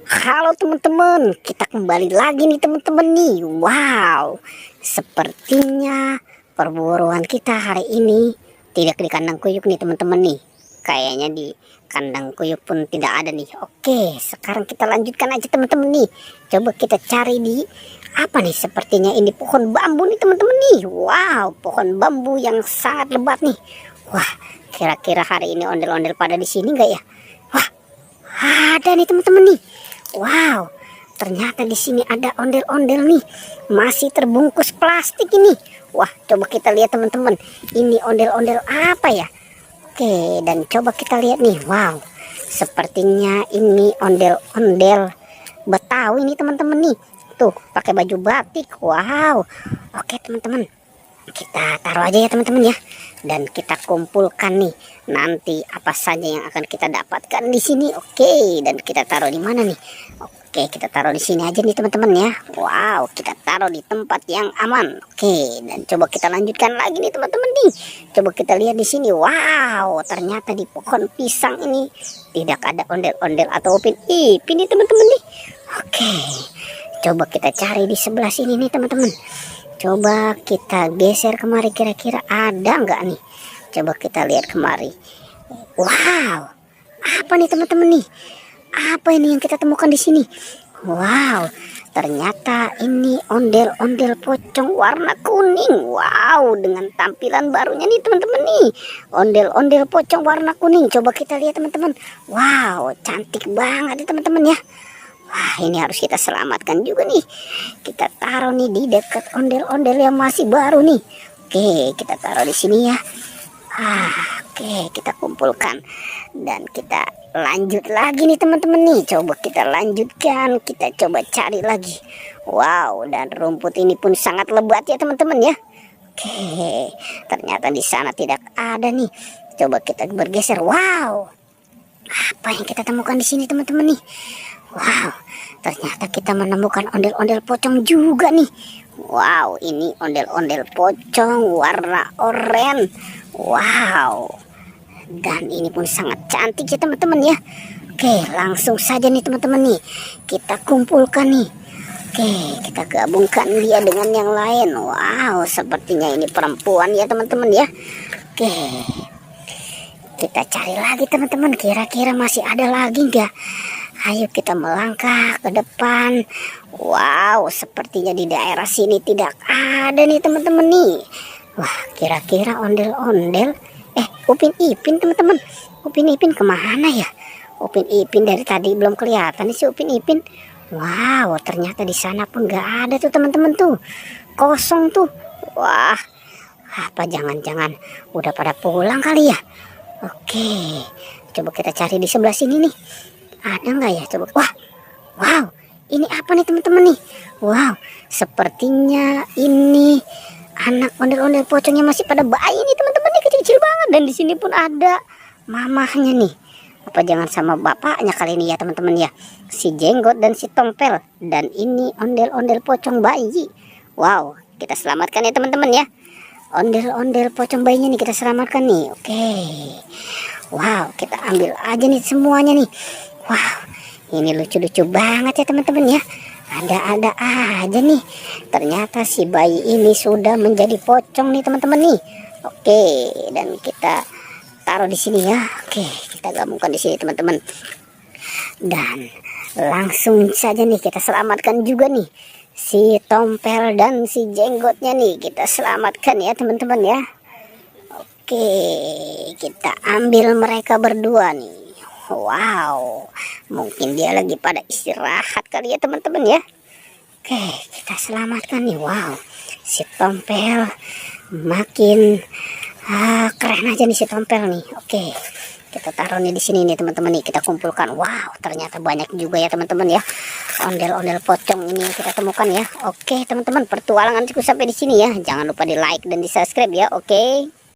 Halo teman-teman, kita kembali lagi nih teman-teman nih. Wow, sepertinya perburuan kita hari ini tidak di kandang kuyuk nih teman-teman nih. Kayaknya di kandang kuyuk pun tidak ada nih. Oke, sekarang kita lanjutkan aja teman-teman nih. Coba kita cari di apa nih? Sepertinya ini pohon bambu nih teman-teman nih. Wow, pohon bambu yang sangat lebat nih. Wah, kira-kira hari ini ondel-ondel pada di sini nggak ya? Wah, ada nih teman-teman nih. Wow, ternyata di sini ada ondel-ondel nih, masih terbungkus plastik ini. Wah, coba kita lihat teman-teman, ini ondel-ondel apa ya? Oke, dan coba kita lihat nih. Wow, sepertinya ini ondel-ondel Betawi nih teman-teman nih. Tuh, pakai baju batik. Wow, oke teman-teman, kita taruh aja ya teman-teman ya, dan kita kumpulkan nih nanti apa saja yang akan kita dapatkan di sini. Oke, dan kita taruh di mana nih? Oke, kita taruh di sini aja nih teman-teman ya. Wow, kita taruh di tempat yang aman. Oke, dan coba kita lanjutkan lagi nih teman-teman nih. Coba kita lihat di sini. Wow, ternyata di pohon pisang ini tidak ada ondel-ondel atau upin ipin nih teman-teman nih. Oke, coba kita cari di sebelah sini nih teman-teman. Coba kita geser kemari, kira-kira ada nggak nih? Coba kita lihat kemari. Wow, apa nih teman-teman nih? Apa ini yang kita temukan di sini? Wow, ternyata ini ondel-ondel pocong warna kuning. Wow, dengan tampilan barunya nih teman-teman nih. Ondel-ondel pocong warna kuning. Coba kita lihat teman-teman. Wow, cantik banget nih teman-teman ya. Wah, ini harus kita selamatkan juga nih. Kita taruh nih di dekat ondel-ondel yang masih baru nih. Oke, kita taruh di sini ya. Oke, kita kumpulkan dan kita lanjut lagi nih teman-teman nih. Coba kita lanjutkan, kita coba cari lagi. Wow, dan rumput ini pun sangat lebat ya teman-teman ya. Oke, ternyata di sana tidak ada nih. Coba kita bergeser. Wow, apa yang kita temukan di sini teman-teman nih? Wow, ternyata kita menemukan ondel-ondel pocong juga nih. Wow, ini ondel-ondel pocong warna oranye. Wow, dan ini pun sangat cantik ya teman-teman ya. Oke, langsung saja nih teman-teman nih, kita kumpulkan nih. Oke, kita gabungkan dia dengan yang lain. Wow, sepertinya ini perempuan ya teman-teman ya. Oke, kita cari lagi teman-teman, kira-kira masih ada lagi nggak? Ayo kita melangkah ke depan. Wow, sepertinya di daerah sini tidak ada nih teman-teman nih. Wah, kira-kira ondel-ondel Upin Ipin teman-teman. Upin Ipin kemana ya? Upin Ipin dari tadi belum kelihatan nih si Upin Ipin. Wow, ternyata di sana pun gak ada tuh teman-teman tuh. Kosong tuh. Wah, apa jangan-jangan udah pada pulang kali ya? Oke, coba kita cari di sebelah sini nih. Ada nggak ya? Coba. Wah, wow, ini apa nih teman-teman nih? Wow, sepertinya ini anak ondel-ondel pocongnya masih pada bayi nih teman-teman nih, kecil-kecil banget. Dan di sini pun ada mamahnya nih. Apa jangan sama bapaknya kali ini ya teman-teman ya? Si Jenggot dan si Tompel. Dan ini ondel-ondel pocong bayi. Wow, kita selamatkan ya teman-teman ya. Ondel-ondel pocong bayinya nih kita selamatkan nih. Oke. Wow, kita ambil aja nih semuanya nih. Wow, ini lucu-lucu banget ya teman-teman ya. Ada-ada aja nih. Ternyata si bayi ini sudah menjadi pocong nih teman-teman nih. Oke, dan kita taruh di sini ya. Oke, kita gabungkan di sini teman-teman. Dan langsung saja nih kita selamatkan juga nih si Tompel dan si Jenggotnya nih. Kita selamatkan ya teman-teman ya. Oke, kita ambil mereka berdua nih. Wow, mungkin dia lagi pada istirahat kali ya teman-teman ya. Oke, kita selamatkan nih. Wow, si Tompel makin keren aja nih si Tompel nih. Oke, kita taruh nih di sini nih teman-teman nih, kita kumpulkan. Wow, ternyata banyak juga ya teman-teman ya ondel-ondel pocong ini yang kita temukan ya. Oke teman-teman, pertualangan cukup sampai di sini ya. Jangan lupa di like dan di subscribe ya. Oke.